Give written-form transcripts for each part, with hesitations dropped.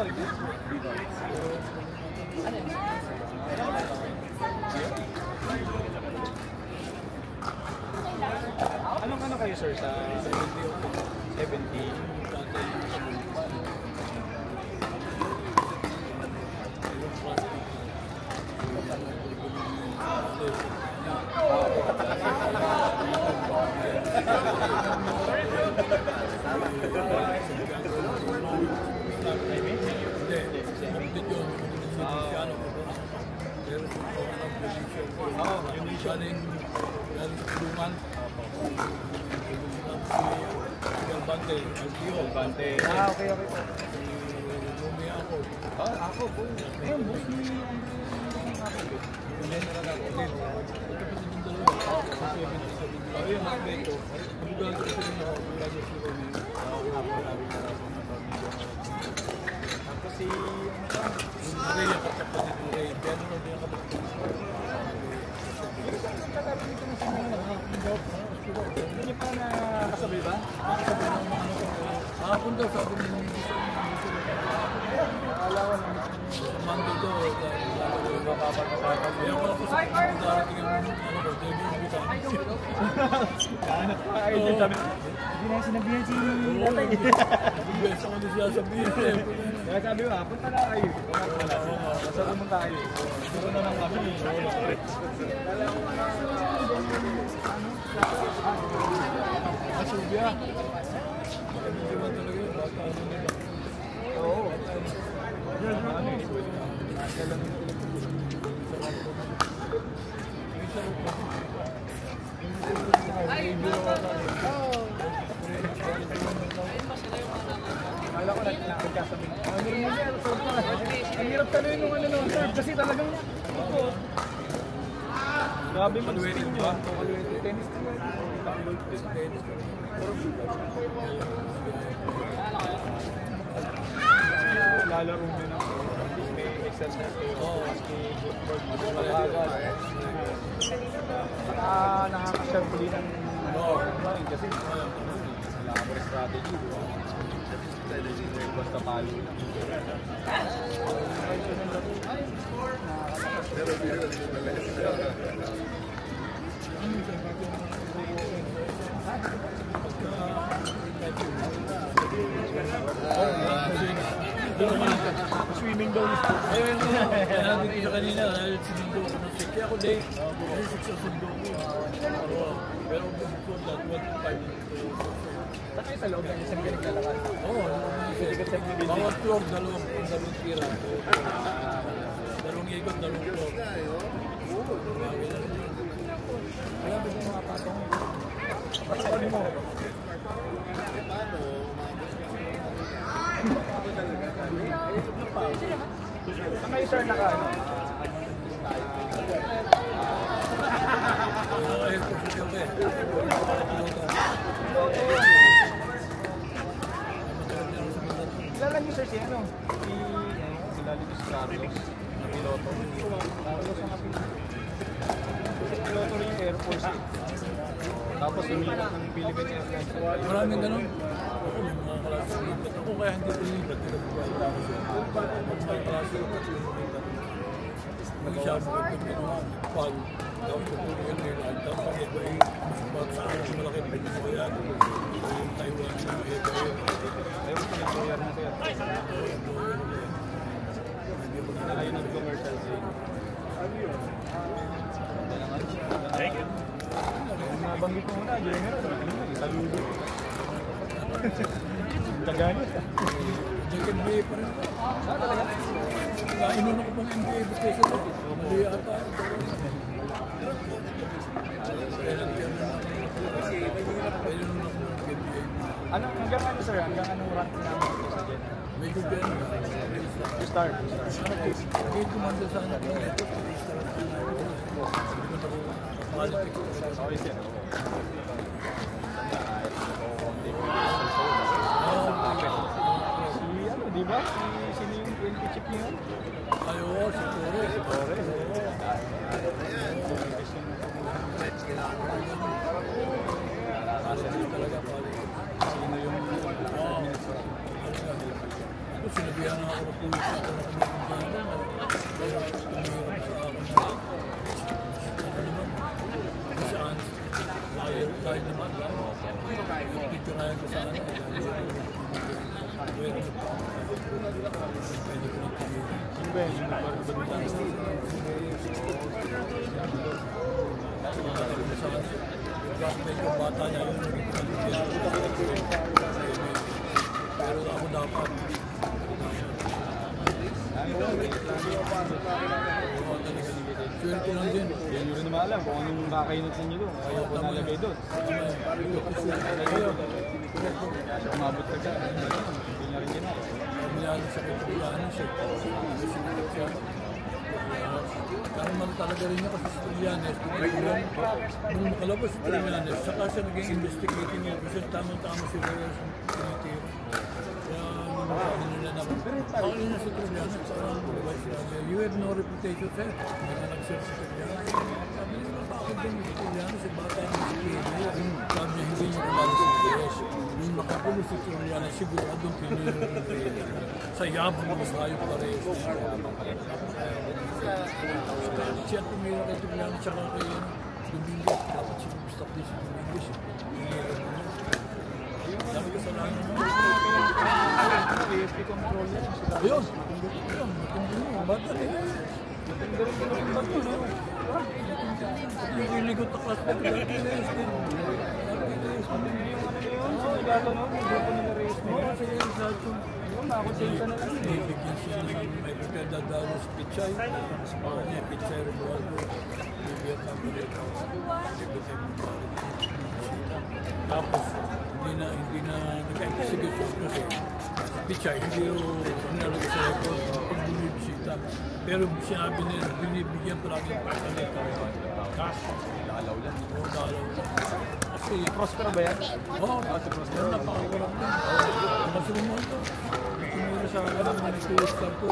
Anong ano kayo sir sa 70? Bante. Ah, okay. Ako po. Ayun, boss ni hindi pa nakasabay ba? Punta sa akin yung Alawan Monday ko, mapapagkasakan. Kaya wala po sa darating ang debut ko. Anak pa kayo din sabi. Hindi na sinabihan si tatay. Yes, ako na siya sabihin. Kaya sabi mo, punta na kayo. Basta pumunta kayo. Siguro na lang kami. Asubia. Hindi ba talaga yun? Bata ano nila? Oo. Kala ko nagkasabi na. Ang hirap talawin nung ano nung serve kasi talagang grabe mag-spin yun. Tennis na yun. Lalaro mo na may exercise kayo. Nakaka-share po din ng drawing kasi wala ka strategy. Basta palo. Swimming daw. Ayun, nandito siya kanina, sinundo ko ng check. Kaya ako late. Kasi 6 ang sundo ko. Pero before that, 1.5 minutes. Saan kayo sa loob ng isang galing lalakad? Oo. Bawat floor, dalawang tira. Dalawang ikot, dalawang floor. Kaya ba yung mga patong? Patong mo. Saan kayo sir naka ano? Kilala niyo sir si ano? Sila dito si Carlos. Piloto. Carlos ang piloto rin yung Air Force eh. Tapos umiilat ng Philippine Airlines. Maraming ganun. Ako may mga klase. Ako kaya hindi ko lipat. May klase ko kasi lumipat. Mag-shop ko ito mga pag. Tapos ko po yung airline. Tapos ang iba ay mas sa akin yung malaki business ko yan. Yung Taiwan yung iba yun. Meron pa nag-lawyer na sir. Nalayo ng commercial sale. Thank you. Nabanggit mo muna, General. Saludo. Taganit. Jacket B pa rin. Saan talaga? Inuna ko pang MBA vacation ako. Hindi ata. Ano, hanggang ano sir? Hanggang anong rank namin sa General? May gobyerno. You start. Hindi kumanda sa anak ko. Okay sir. Si ano, di ba? Sino yung 20 chip niyo? Ayaw, si Torres. Si Torres. Sino yung minutes? sinabihan ako ng pulis ako na kumukumpanya. Kaya tumihirap sa akin na ano naman, kung saan, dahil naman, picturean ko sana. Pwede ko yung bata niya yun. Pero ako dapat. Swerte lang din. Yan nyo rin naman alam kung anong kakainit sa inyo doon. Kaya ko nalagay doon. Umabot ka dyan. Hindi na rin ginawa. Pamilyahan sa Trillanes siya. Naman talaga rin niya kasi sa Trillanes. Nung makalabas sa Trillanes, saka siya naging investigating officer. Tamang-tama si Reyes ang tinitira. Kaya sabi nila naman, paano niya sa Trillanes? You have no reputation, sir. Hindi ka nag-search sa Trillanes. Sabi nila, bakit din sa Trillanes? Si bata yung si Reyes. Sabi niya, hindi niya kilala si Reyes. Nung nakapulo si Trillanes, siguradong pinili ng Reyes. Sa yabang ako sa kayo pa Reyes. Siya tumira kay Trillanes tsaka kay Dominguez. Dapat siya mag-stop din si Dominguez. Sabi ko sa lang naman. AFP control yan. Ayun. Ayun. Matindi mo. Bata rin. Matindi rin ko ng bato. Yung iligot na class na Reyes din. Yung ano yun, so igaganon, yung grupo nila Reyes na yun. Sige, exacto. Yung makusensa na lang. Bibigyan siya ng may pagkadadalo sa Pichay. Pichay Romualdo. Bibigyan ng Pichay. Tapos, hindi na nag-execute kasi Pichay, hindi yung nalagay sa record pag binibisita. Pero sinabi nila, binibigyan palagi ng pagkalit. Cash. Dalaw lang. Oo, dalaw lang. Kasi, Prospero ba yan? oo, pero napakakurang din. Mas Romualdo. Tumira sa akin ng mga two-star ko.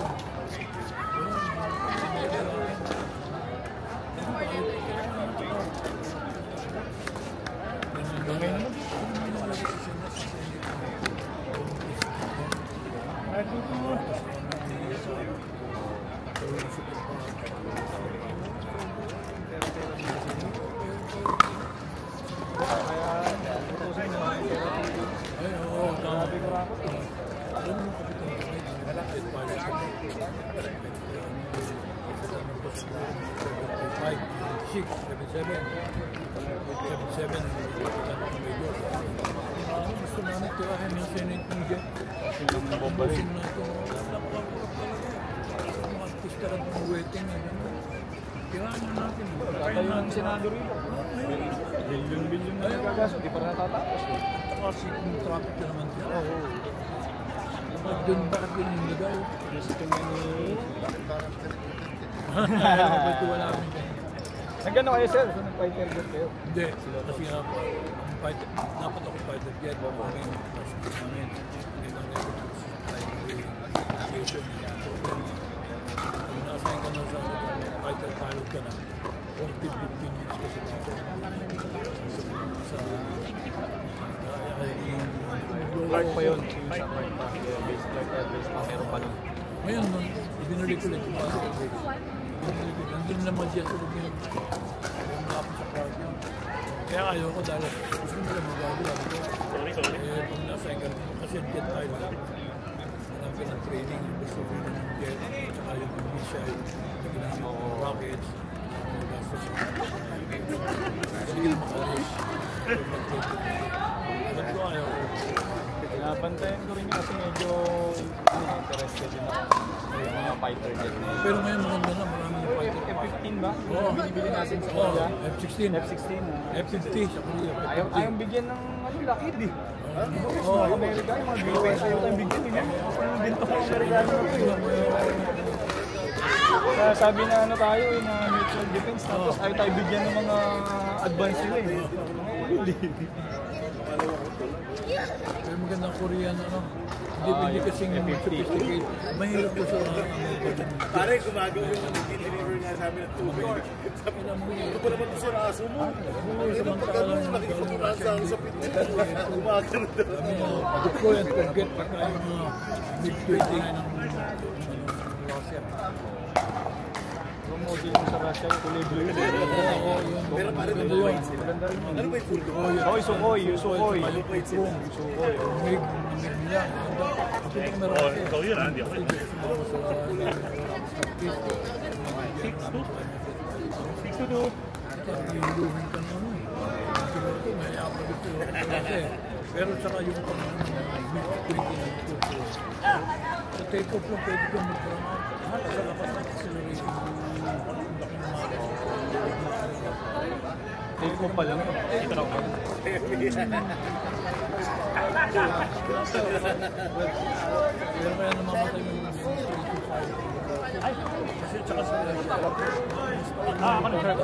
Gusto namin tirahin ng Senate ng Jet. Bombahin na ito. Mga artista lang ng wedding. Tirahin na natin. Tayo ng Senado rin. Bilyon na nagagaso. Di pa natatapos. Kasi kung traffic na naman siya. Bakit din yung nagay? Gusto nga ni... Bakit wala rin. Nagano kayo sir? So nag-fighter jet kayo? Hindi. Kasi nga po, dapat ako fighter jet. Namin. Kung nasayin ka na sa fighter pilot ka na, 14-15 years kasi sa Clark pa yun. Sa Clark pa. Clark Airways pa. Meron pa nun. ngayon, ibinalik ko lang yung base. Nandun naman siya sa loob yung malapit sa Clark yun. Kaya ayaw ko dahil gusto mo lang magagawa. Kung nasa Egan, kasi jet tayo lang. Alam ka ng training, gusto ko ng jet, tsaka yung missile, yung rockets, gastos. Hindi ka makalis. Alam ko ayaw ko. Pinapantayan ko rin yun kasi medyo interested yun ako. Yung mga fighter jet na yun. Pero ngayon maganda na, maraming fighter. F-15 ba? Oo. Binibili natin sa Oo, Korea. F-16. F-16. F-50 sa Korea. Ayaw bigyan ng lakid eh. Oo, Amerika yung mga B-5 ayaw tayong bigyan eh. Yung binto ko Amerikano eh. Sabi na ano tayo eh, na mutual defense tapos ayaw tayo bigyan ng mga advance nila eh. Pero magandang Korean, ano? Hindi kasing sophisticated. Mahirap ko sa Pare, gumagawa yung deliver nga namin ng tubig. Sabi na mo, ito pa naman sa aso mo. Ito pa naman, nakikipagpapasa sa pitness. Gumagano daw. deploy and forget pa tayo mga mid-20 ng Russia. Model mo sa Russia, yung kulay blue yun. Pero pare, ano ba yun? Ano ba yung full doon? Hoy, Sukoy, yung Sukoy. Sukoy. Mig niya. Ito yung meron. Ikaw yun, hindi ako. 6-2. Pero saka yung sa take-off lang pwede kang magparama sa lakas ng acceleration. Take-off pa lang. Ito na ako. Pero kaya namamatay mo yung kasi tsaka sa Ako na, sir.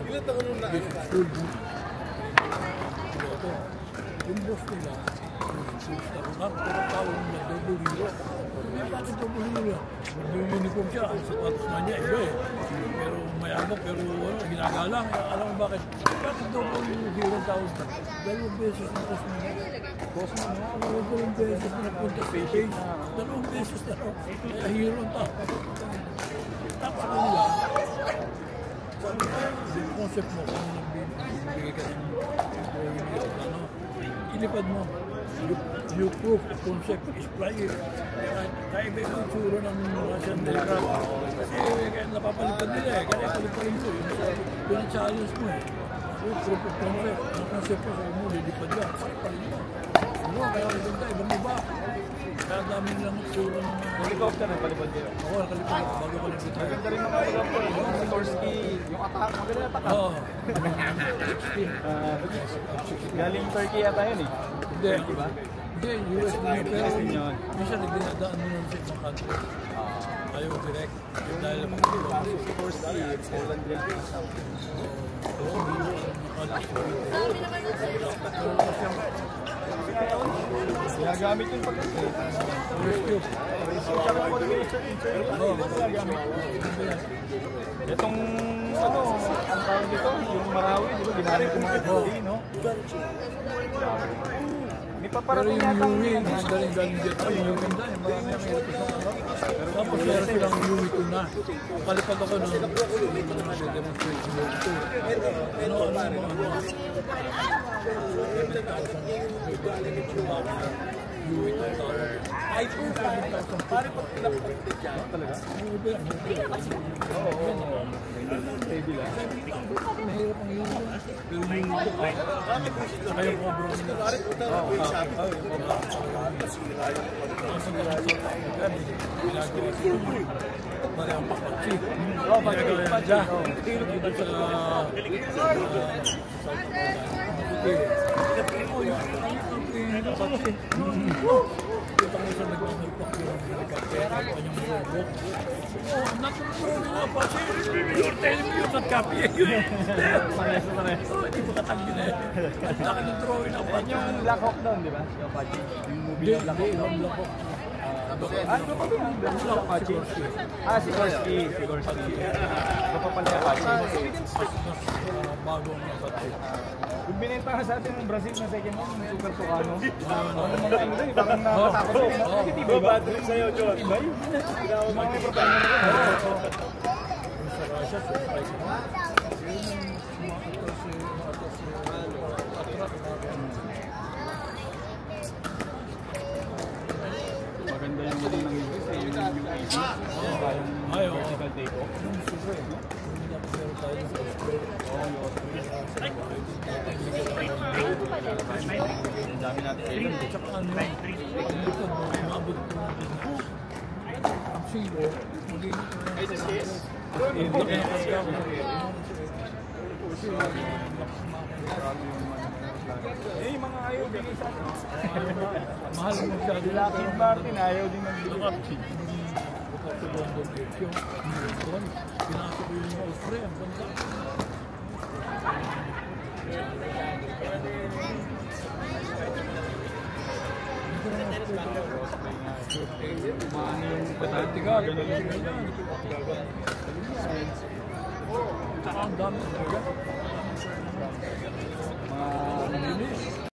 Ilan taon nung na? school book. Yung boss nila, tawag nila, double hero. Bakit double hero? Yung uniform siya, ang sapatos na niya, iba eh. Pero mayabak, pero ginagalang. Alam mo bakit? Bakit double hero ang tawag? Dalawang beses na boss nila. Dalawang beses na nagpunta sa stage. Dalawang beses na kaya hero ang tawag. Tapos sa kanila, yung concept mo, kung bibigay ka ng plano, ilipad mo. New proof, the concept is flying. Kaya iba yung tsura ng Russian aircraft. Kasi kaya napapalipad nila eh. Kaya palipad ko. Yun ang challenge mo eh. Proof of concept. Ang concept ko sa'yo mo, lilipad yan. Palipad. Ano, kaya maganda, ibang iba. Kaya dami nilang tsura ng Helicopter na palipad kayo. ako, nakalipad. Bago ko nagpita. Maganda rin mga helicopter. Yung Sikorsky, yung attack. Maganda yung attack. Oo. Galing Turkey yata yun eh. Hindi. Hindi, US din yun. Pero yun. minsan nagdinadaan mo nun sa ibang country. Ayaw direct. Dahil lang Sikorsky, Poland yan. Ginagamit yung pag-rescue. Tsaka ako ginagamit. Itong ano, ang tawag dito, yung Marawi, di ba? Ginamit yung mga ito, no? May pero paparating yung yata Yui, galing dito. Yung ganda, yung marami ang hirap sa mga. Tapos meron silang Yui 2 na. Palipad ako ng demonstration dito. Ano. Yui 2,000. Ay, 2,000. Pare, pag pinapagod dyan. talaga. Oo. Steady lang. Mahirap ang Yui. Pero yung ayaw ko bro. Pare, puta na po yung sabi. Bale ang pakpachi. Oo, pakpachi. Dito sa kita mo sa nagmamalpak yung helicopter, kanyang robot. Oh, natutunan nga pa siya. You're telling me you're not copying yun. Pares. Oh, hindi mo katanggi na eh. Ang laki ng drawing ng Apache. Yung Black Hawk doon, di ba? Yung Apache. Yung movie ng Black Hawk. Hindi, Black Hawk. Ano pa ba yung Black Apache? Sikorsky. Ano pa pala yung Apache? Bago ang Apache. Yung binenta nga sa atin ng Brazil na second hand, yung Super Tucano. Ano mga ano doon, parang nakatakot yun. Negative ba? Bad trip sa'yo, John. Iba yun. Mga may problema na rin. Sa Russia, sa Maganda yung mga ng US eh, yung UAV. Kayang vertical take-off. Ang dami natin kayo. Tsaka ano, paglikod mo, umabot ko ng business. Ang silo, maging Eh, mga ayaw bigay sa atin. mahal mo siya. Lockheed Martin, ayaw din nagbigay. Bukas sa London Air, pinasok ko yung Austria, ang banda. Dati ka, ganun yung ganyan. Tsaka ang dami talaga. Mga